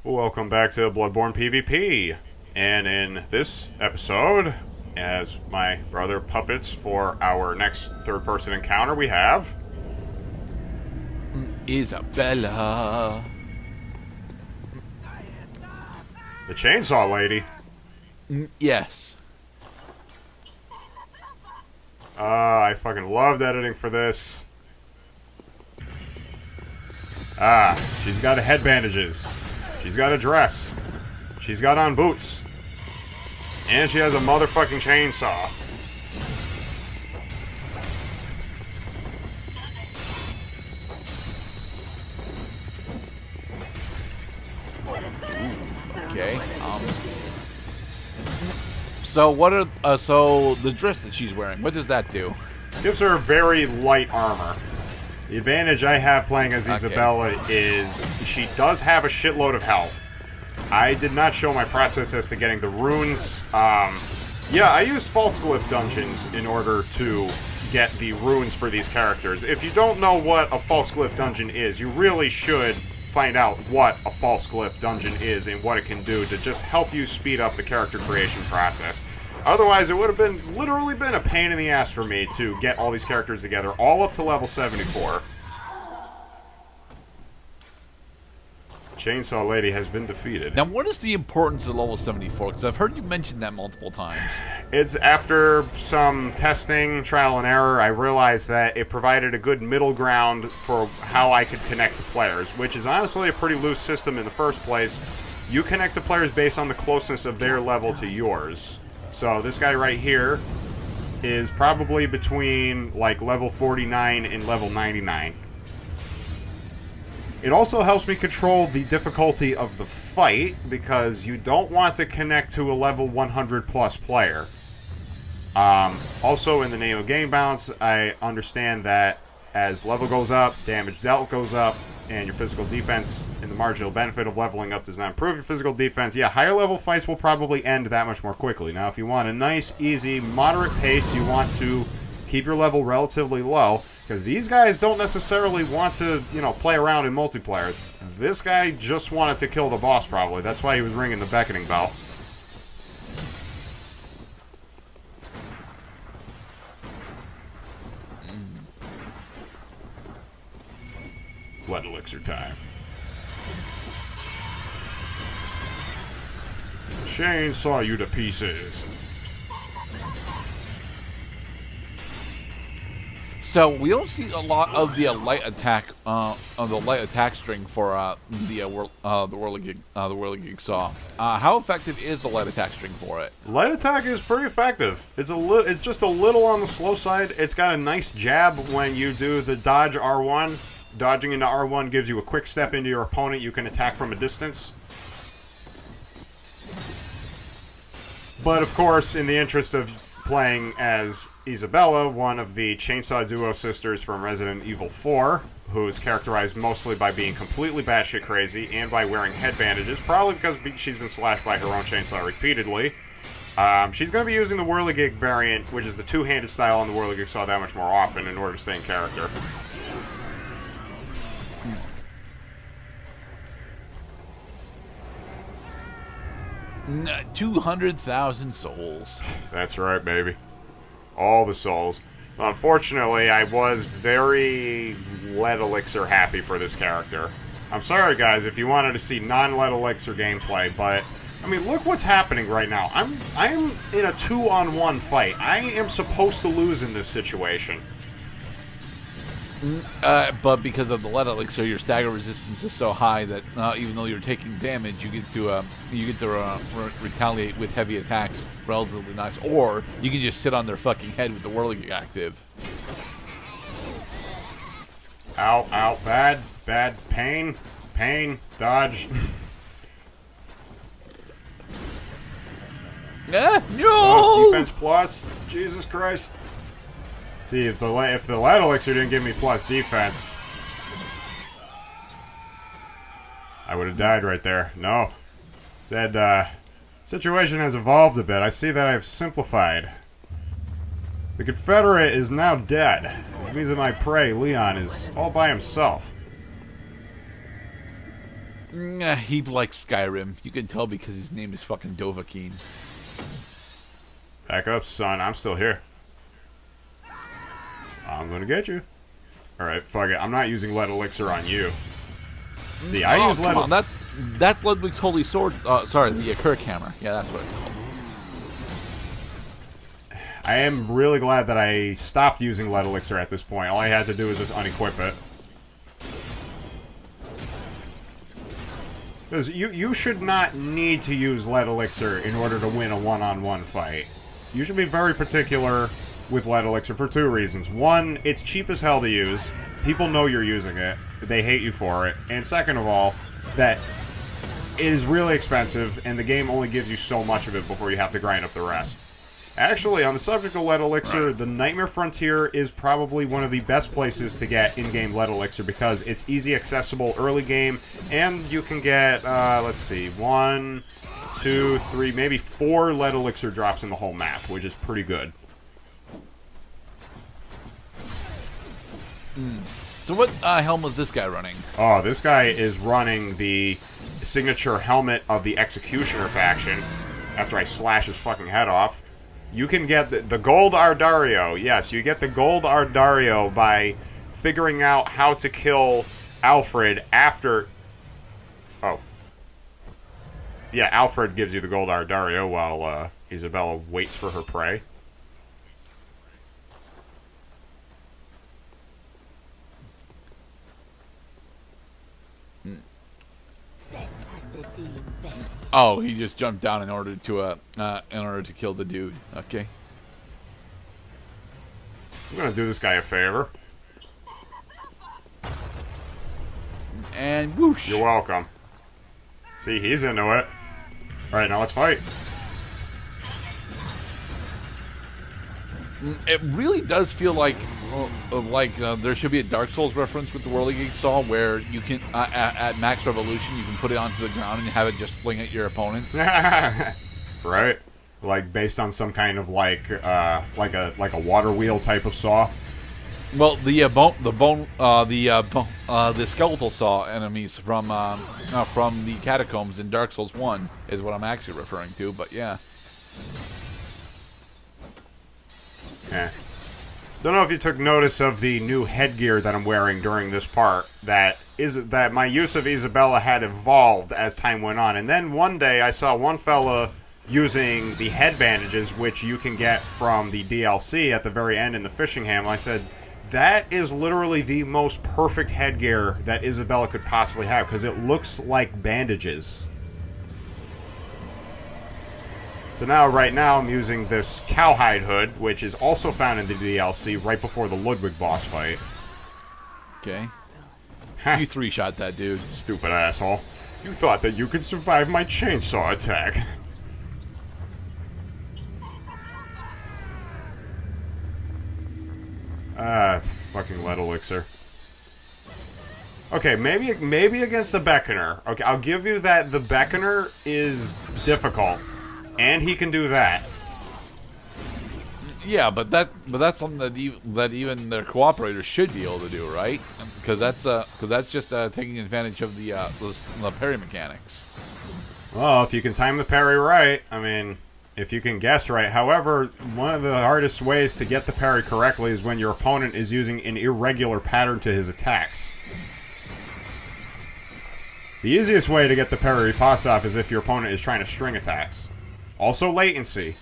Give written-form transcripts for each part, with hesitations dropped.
Welcome back to Bloodborne PVP. And in this episode, as my brother puppets for our next third-person encounter, we have... Isabella. the Chainsaw Lady. Yes. I fucking loved editing for this. She's got head bandages. She's got a dress. She's got on boots. And she has a motherfucking chainsaw. Okay. So what are so the dress that she's wearing? What does that do? Gives her very light armor. The advantage I have playing as Isabella is she does have a shitload of health. I did not show my process as to getting the runes. Yeah, I used false glyph dungeons in order to get the runes for these characters. If you don't know what a false glyph dungeon is, you really should find out what a false glyph dungeon is and what it can do to just help you speed up the character creation process. Otherwise, it would have literally been a pain in the ass for me to get all these characters together, all up to level 74. Chainsaw Lady has been defeated. Now, what is the importance of level 74? Because I've heard you mention that multiple times. It's after some testing, trial and error, I realized that it provided a good middle ground for how I could connect to players, which is honestly a pretty loose system in the first place. You connect to players based on the closeness of their level to yours. So this guy right here is probably between like level 49 and level 99. It also helps me control the difficulty of the fight because you don't want to connect to a level 100 plus player. Also, in the name of game balance, I understand that as level goes up, damage dealt goes up, and your physical defense and the marginal benefit of leveling up does not improve your physical defense. Yeah, higher level fights will probably end that much more quickly. Now, if you want a nice, easy, moderate pace, you want to keep your level relatively low, because these guys don't necessarily want to, play around in multiplayer. This guy just wanted to kill the boss, probably. That's why he was ringing the beckoning bell. Lead Elixir time. Chainsaw you to pieces. So we don't see a lot of the light attack string for the Whirligig Saw. How effective is the light attack string for it? Light attack is pretty effective. It's just a little on the slow side. It's got a nice jab when you do the dodge R1. Dodging into R1 gives you a quick step into your opponent. You can attack from a distance. But of course, in the interest of playing as Isabella, one of the Chainsaw Duo sisters from Resident Evil 4, who is characterized mostly by being completely batshit crazy and by wearing head bandages, probably because she's been slashed by her own chainsaw repeatedly. She's going to be using the Whirligig variant, which is the two-handed style on the Whirligig Saw that much more often in order to stay in character. 200,000 souls. That's right, baby. All the souls. Unfortunately, I was very Lead Elixir happy for this character. I'm sorry, guys, if you wanted to see non-Lead Elixir gameplay, but I mean, look what's happening right now. I'm in a 2-on-1 fight. I am supposed to lose in this situation. But because of the lead elixir, your stagger resistance is so high that even though you're taking damage, you get to retaliate with heavy attacks relatively nice. Or you can just sit on their fucking head with the whirling active. Ow, ow, bad, pain, dodge. No! Defense plus, Jesus Christ. See, if the Lead Elixir didn't give me plus defense, I would have died right there. No. Said, situation has evolved a bit. I see that I've simplified. The Confederate is now dead, which means that my prey, Leon, is all by himself. He likes Skyrim. You can tell because his name is fucking Dovahkiin. Back up, son. I'm still here. I'm gonna get you. Alright, fuck it. I'm not using Lead Elixir on you. See, I use Lead... Come on, that's Ludwig's Holy Sword. Sorry, the Kirk Hammer. Yeah, that's what it's called. I am really glad that I stopped using Lead Elixir at this point. All I had to do was just unequip it. Because you should not need to use Lead Elixir in order to win a one-on-one fight. You should be very particular with Lead Elixir for two reasons. One, it's cheap as hell to use. People know you're using it. They hate you for it. And second of all, that it is really expensive, and the game only gives you so much of it before you have to grind up the rest. Actually, on the subject of Lead Elixir, the Nightmare Frontier is probably one of the best places to get in-game Lead Elixir because it's easy, accessible, early game, and you can get, let's see, 1, 2, 3, maybe 4 Lead Elixir drops in the whole map, which is pretty good. So what helm was this guy running? Oh, this guy is running the signature helmet of the Executioner faction after I slash his fucking head off. You can get the gold Ardario. Yes, you get the gold Ardario by figuring out how to kill Alfred after... Oh. Yeah, Alfred gives you the gold Ardario while Isabella waits for her prey. Oh, he just jumped down in order to kill the dude. Okay. I'm gonna do this guy a favor. And whoosh. You're welcome. See, he's into it. Alright, now let's fight. It really does feel like there should be a Dark Souls reference with the Whirligig Saw where you can, at max revolution, you can put it onto the ground and have it just fling at your opponents. Right? Like based on some kind of like a water wheel type of saw. Well, the skeletal saw enemies from the catacombs in Dark Souls 1 is what I'm actually referring to. But yeah. Yeah. Don't know if you took notice of the new headgear that I'm wearing during this part. That my use of Isabella had evolved as time went on, and then one day I saw one fella using the head bandages, which you can get from the DLC at the very end in the fishing ham. I said, that is literally the most perfect headgear that Isabella could possibly have, because it looks like bandages. So now, right now, I'm using this cowhide hood, which is also found in the DLC right before the Ludwig boss fight. Okay. You three-shot that dude. Stupid asshole. You thought that you could survive my chainsaw attack. Fucking Lead Elixir. Okay, maybe against the Beckoner. Okay, I'll give you that the Beckoner is difficult. And he can do that. Yeah, but that's something that even their cooperators should be able to do, right? Because that's just taking advantage of the parry mechanics. Well, if you can time the parry right, I mean, if you can guess right. However, one of the hardest ways to get the parry correctly is when your opponent is using an irregular pattern to his attacks. The easiest way to get the parry pass off is if your opponent is trying to string attacks. Also latency.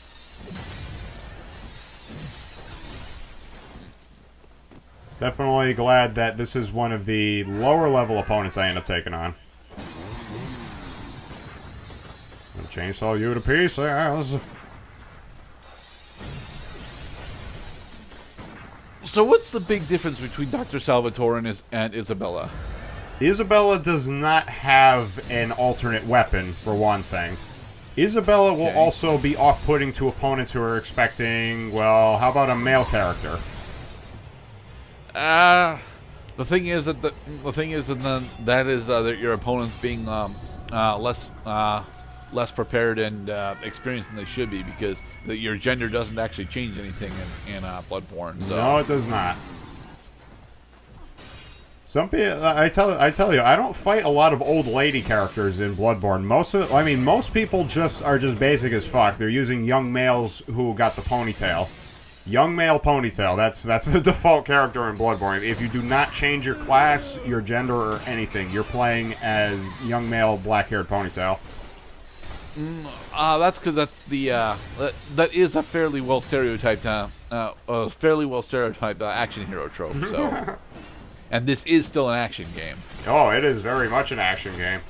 Definitely glad that this is one of the lower level opponents I end up taking on. I'll chainsaw you to pieces. So what's the big difference between Dr. Salvatore and Isabella? Isabella does not have an alternate weapon, for one thing. Isabella will also be off-putting to opponents who are expecting, well, how about a male character? The thing is that that your opponents being less prepared and experienced than they should be, because your gender doesn't actually change anything in Bloodborne. So. No, it does not. Some people, I tell you, I don't fight a lot of old lady characters in Bloodborne. Most people are just basic as fuck. They're using young males who got the ponytail. Young male ponytail. That's the default character in Bloodborne. If you do not change your class, your gender, or anything, you're playing as young male black-haired ponytail. That's because that's the that is a fairly well stereotyped action hero trope. So, and this is still an action game. Oh, it is very much an action game.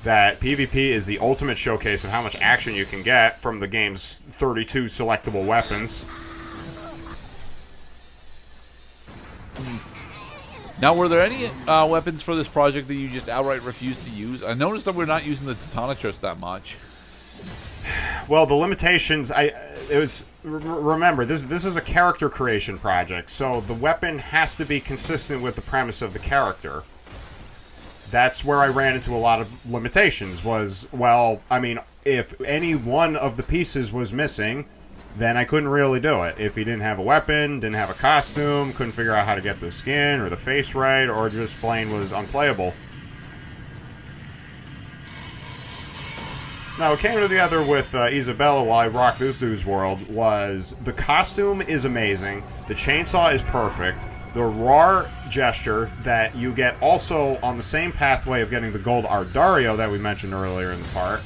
That PvP is the ultimate showcase of how much action you can get from the game's 32 selectable weapons. Now, were there any weapons for this project that you just outright refused to use? I noticed that we're not using the ThatOneShortLad that much. Well, the limitations, remember, this is a character creation project, so the weapon has to be consistent with the premise of the character. That's where I ran into a lot of limitations, if any one of the pieces was missing, then I couldn't really do it. If he didn't have a weapon, didn't have a costume, couldn't figure out how to get the skin or the face right, or just plain was unplayable. Now, what came together with Isabella while I rocked this dude's world was the costume is amazing, the chainsaw is perfect, the raw gesture that you get also on the same pathway of getting the gold Ardario that we mentioned earlier in the part,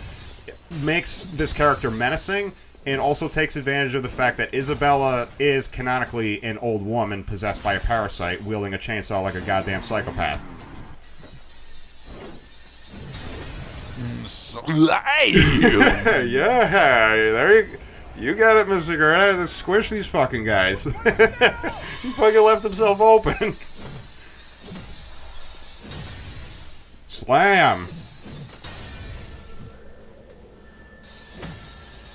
makes this character menacing, and also takes advantage of the fact that Isabella is canonically an old woman possessed by a parasite wielding a chainsaw like a goddamn psychopath. Yeah, there you got it, Mr. Granite. Let's squish these fucking guys. He fucking left himself open. Slam.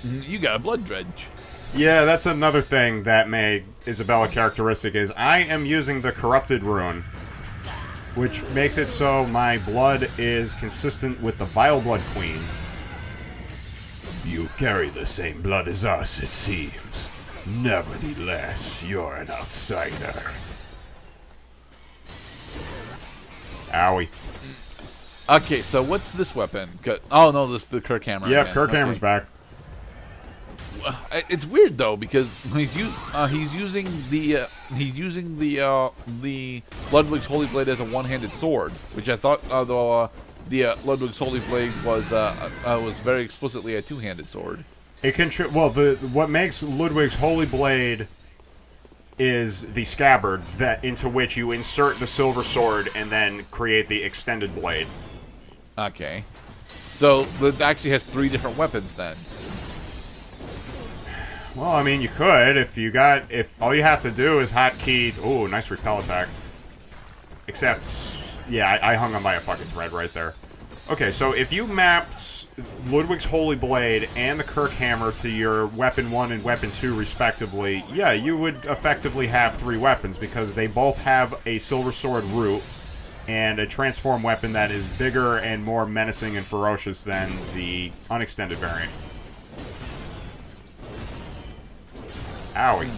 You got a blood dredge. Yeah, that's another thing that made Isabella characteristic is I am using the corrupted rune, which makes it so my blood is consistent with the Vile Blood Queen. You carry the same blood as us, it seems. Nevertheless, you're an outsider. Owie. Okay, so what's this weapon? Oh no, this is the Kirk hammer. Yeah, Kirk hammer's back. It's weird though because he's using the Ludwig's Holy Blade as a one-handed sword, which I thought the Ludwig's Holy Blade was very explicitly a two-handed sword. What makes Ludwig's Holy Blade is the scabbard into which you insert the silver sword and then create the extended blade. Okay, so it actually has 3 different weapons then. Well, I mean, you could if all you have to do is hotkey. Ooh, nice repel attack. Except, yeah, I hung on by a fucking thread right there. Okay, so if you mapped Ludwig's Holy Blade and the Kirk Hammer to your Weapon 1 and Weapon 2 respectively, yeah, you would effectively have 3 weapons because they both have a Silver Sword root and a transform weapon that is bigger and more menacing and ferocious than the unextended variant. Owie.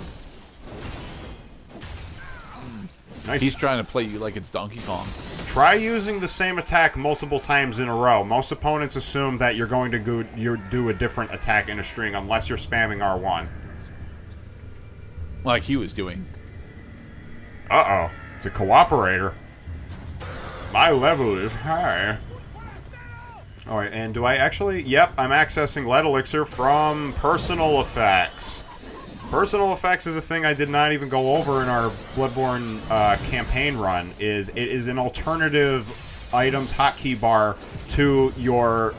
Nice. He's trying to play you like it's Donkey Kong. Try using the same attack multiple times in a row. Most opponents assume that you're going to do a different attack in a string unless you're spamming R1. Like he was doing. Uh-oh. It's a cooperator. My level is high. Alright, and do I actually... Yep, I'm accessing Lead Elixir from Personal Effects. Personal Effects is a thing I did not even go over in our Bloodborne campaign run. It is an alternative items hotkey bar to your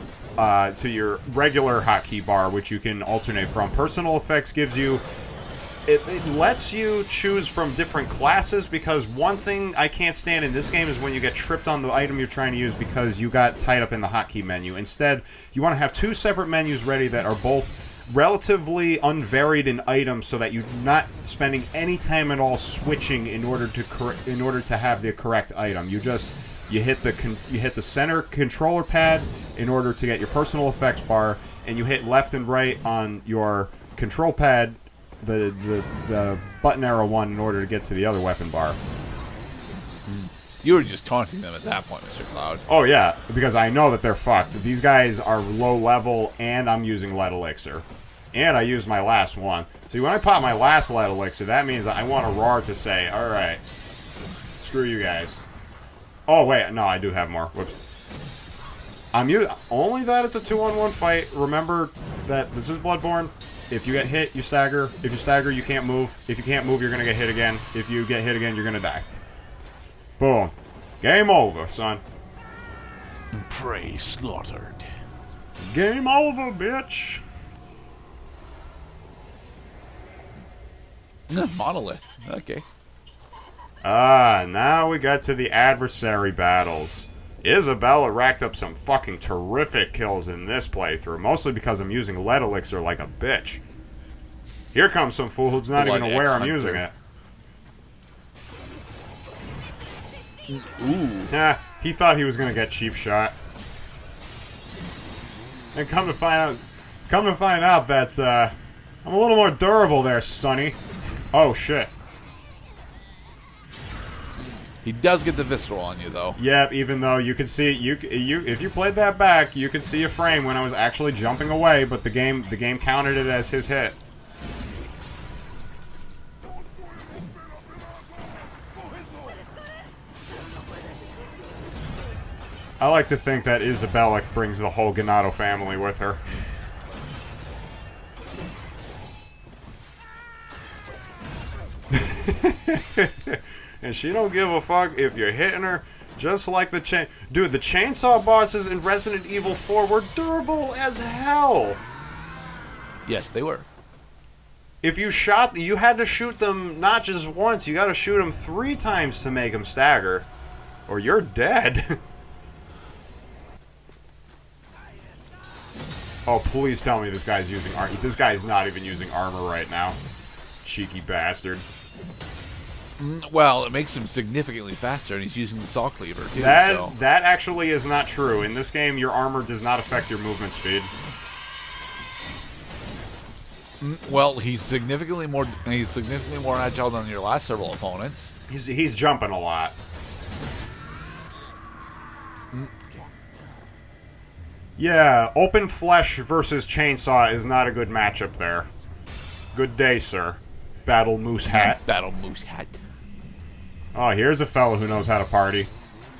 regular hotkey bar, which you can alternate from. Personal Effects gives you... It lets you choose from different classes, because one thing I can't stand in this game is when you get tripped on the item you're trying to use because you got tied up in the hotkey menu. Instead, you want to have 2 separate menus ready that are both relatively unvaried in items, so that you're not spending any time at all switching in order to have the correct item. You hit the center controller pad in order to get your personal effects bar, and you hit left and right on your control pad, the button arrow one, in order to get to the other weapon bar. You were just taunting them at that point, Mr. Cloud. Oh, yeah, because I know that they're fucked. These guys are low level, and I'm using Lead Elixir. And I used my last one. See, when I pop my last Lead Elixir, that means I want a roar to say, alright, screw you guys. Oh, wait, no, I do have more. Whoops. Only that it's a 2-on-1 fight. Remember that this is Bloodborne. If you get hit, you stagger. If you stagger, you can't move. If you can't move, you're going to get hit again. If you get hit again, you're going to die. Boom. Game over, son. Prey slaughtered. Game over, bitch. Monolith. Okay. Now we got to the adversary battles. Isabella racked up some fucking terrific kills in this playthrough, mostly because I'm using Lead Elixir like a bitch. Here comes some fool who's not even aware I'm using it. Ooh. He thought he was gonna get cheap shot. And come to find out that I'm a little more durable there, Sonny. Oh shit. He does get the visceral on you, though. Yep, even though you could see if you played that back, you could see a frame when I was actually jumping away, but the game counted it as his hit. I like to think that Isabella brings the whole Ganado family with her. And she don't give a fuck if you're hitting her, just like the chain. Dude, the chainsaw bosses in Resident Evil 4 were durable as hell. Yes, they were. If you had to shoot them not just once, you got to shoot them 3 times to make them stagger, or you're dead. Oh, please tell me this guy's using armor. This guy's not even using armor right now. Cheeky bastard. Well, it makes him significantly faster, and he's using the saw cleaver, too. That actually is not true. In this game, your armor does not affect your movement speed. Well, he's significantly more agile than your last several opponents. He's jumping a lot. Yeah, open flesh versus chainsaw is not a good matchup there. Good day, sir. BattleMooseHat. BattleMooseHat. Oh, here's a fellow who knows how to party.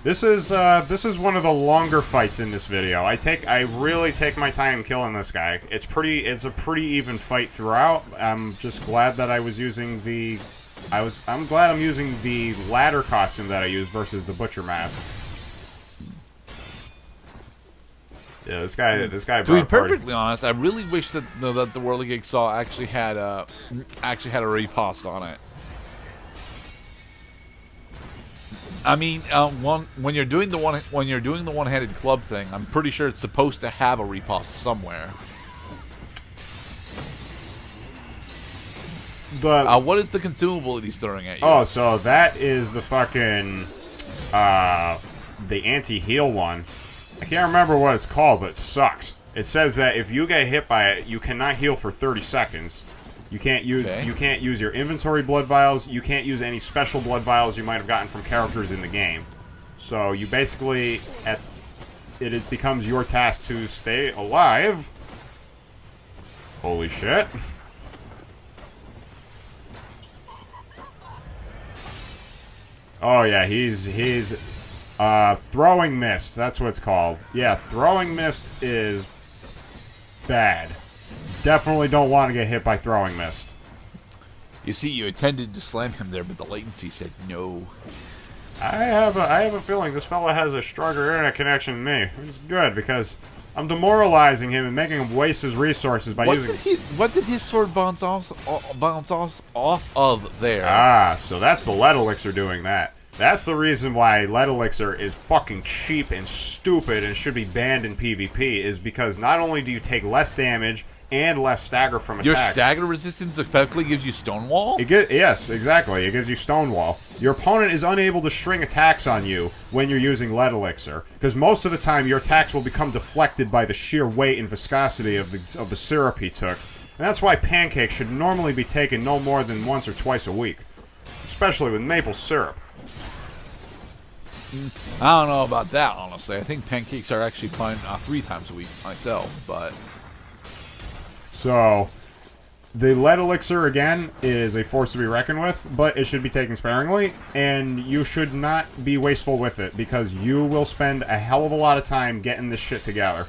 This is one of the longer fights in this video. I really take my time killing this guy. It's a pretty even fight throughout. I'm just glad that I was using I'm glad I'm using the ladder costume that I used versus the butcher mask. Yeah, this guy. To be perfectly honest, I really wish that the Whirligig Saw actually had a riposte on it. I mean, when you're doing the one-handed club thing, I'm pretty sure it's supposed to have a riposte somewhere. What is the consumable that he's throwing at you? Oh, so that is the fucking the anti-heal one. I can't remember what it's called, but it sucks. It says that if you get hit by it, you cannot heal for 30 seconds. You can't use your inventory blood vials. You can't use any special blood vials you might have gotten from characters in the game. So you basically it becomes your task to stay alive. Holy shit. Oh yeah, he's throwing mist. That's what it's called. Yeah, throwing mist is bad. Definitely don't want to get hit by throwing mist. You see, you intended to slam him there, but the latency said no. I have a feeling this fella has a stronger internet connection than me, which is good because I'm demoralizing him and making him waste his resources by using. What did his sword bounce off of there? Ah, so that's the Lead Elixir doing that. That's the reason why Lead Elixir is fucking cheap and stupid and should be banned in PvP, is because not only do you take less damage and less stagger from attacks. Your stagger resistance effectively gives you Stonewall? Yes, exactly. It gives you Stonewall. Your opponent is unable to string attacks on you when you're using Lead Elixir, because most of the time your attacks will become deflected by the sheer weight and viscosity of the syrup he took. And that's why pancakes should normally be taken no more than once or twice a week, especially with maple syrup. I don't know about that, honestly. I think pancakes are actually fine 3 times a week myself, but... So, the lead elixir, again, is a force to be reckoned with, but it should be taken sparingly, and you should not be wasteful with it, because you will spend a hell of a lot of time getting this shit together.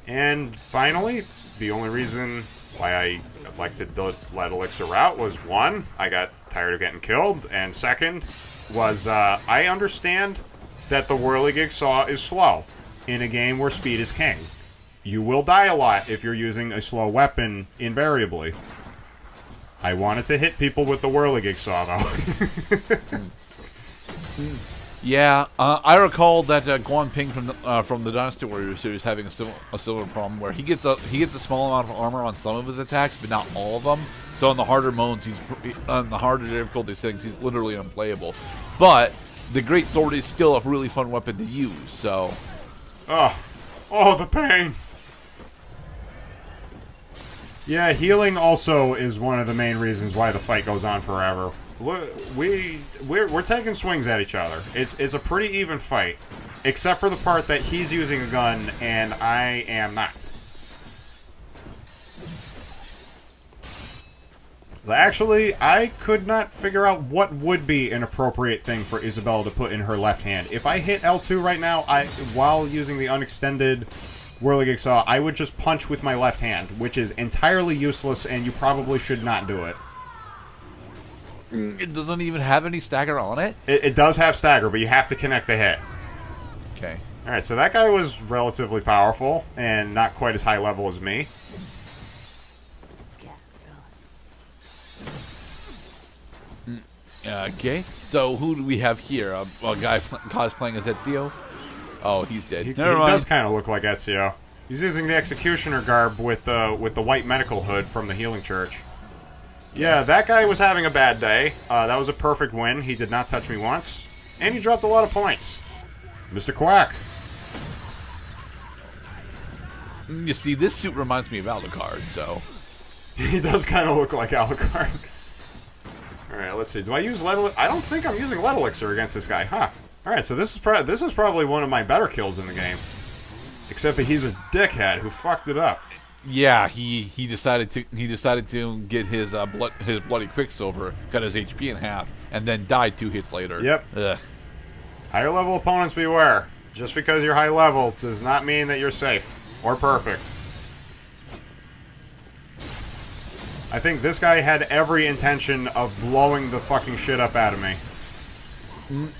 And finally, the only reason why I elected the lead elixir route was, 1, I got tired of getting killed, and 2nd was I understand that the whirligig saw is slow in a game where speed is king. You will die a lot if you're using a slow weapon invariably. I wanted to hit people with the whirligig saw, though. Yeah, I recall that Guan Ping from the Dynasty Warrior series having a similar problem where he gets a small amount of armor on some of his attacks, but not all of them. So on the harder modes, on the harder difficulty settings, he's literally unplayable. But the great sword is still a really fun weapon to use. So, oh, the pain. Yeah, healing also is one of the main reasons why the fight goes on forever. We're taking swings at each other. It's a pretty even fight, except for the part that he's using a gun and I am not. Actually, I could not figure out what would be an appropriate thing for Isabella to put in her left hand. If I hit L2 right now, while using the unextended whirligig saw, I would just punch with my left hand, which is entirely useless, and you probably should not do it. It doesn't even have any stagger on it? It does have stagger, but you have to connect the hit. Okay. Alright, so that guy was relatively powerful, and not quite as high level as me. Okay, so who do we have here? A guy cosplaying as Ezio? Oh, he's dead. He does kind of look like Ezio. He's using the Executioner garb with the white medical hood from the Healing Church. Yeah, that guy was having a bad day. That was a perfect win. He did not touch me once. And he dropped a lot of points. Mr. Quack. You see, this suit reminds me of Alucard, so... He does kind of look like Alucard. Alright, let's see. Do I use lead elixir? I don't think I'm using lead elixir against this guy. Huh. Alright, so this is probably one of my better kills in the game. Except that he's a dickhead who fucked it up. Yeah, he decided to get his bloody quicksilver, cut his HP in half, and then died 2 hits later. Yep. Ugh. Higher level opponents beware. Just because you're high level does not mean that you're safe or perfect. I think this guy had every intention of blowing the fucking shit up out of me.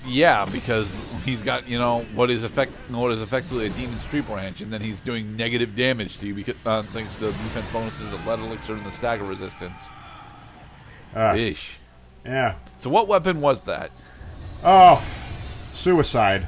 Yeah, because he's got, you know, what is effectively a demon's tree branch, and then he's doing negative damage to you because thanks to the defense bonuses of lead elixir and the stagger resistance. Ish. Yeah. So what weapon was that? Oh, suicide.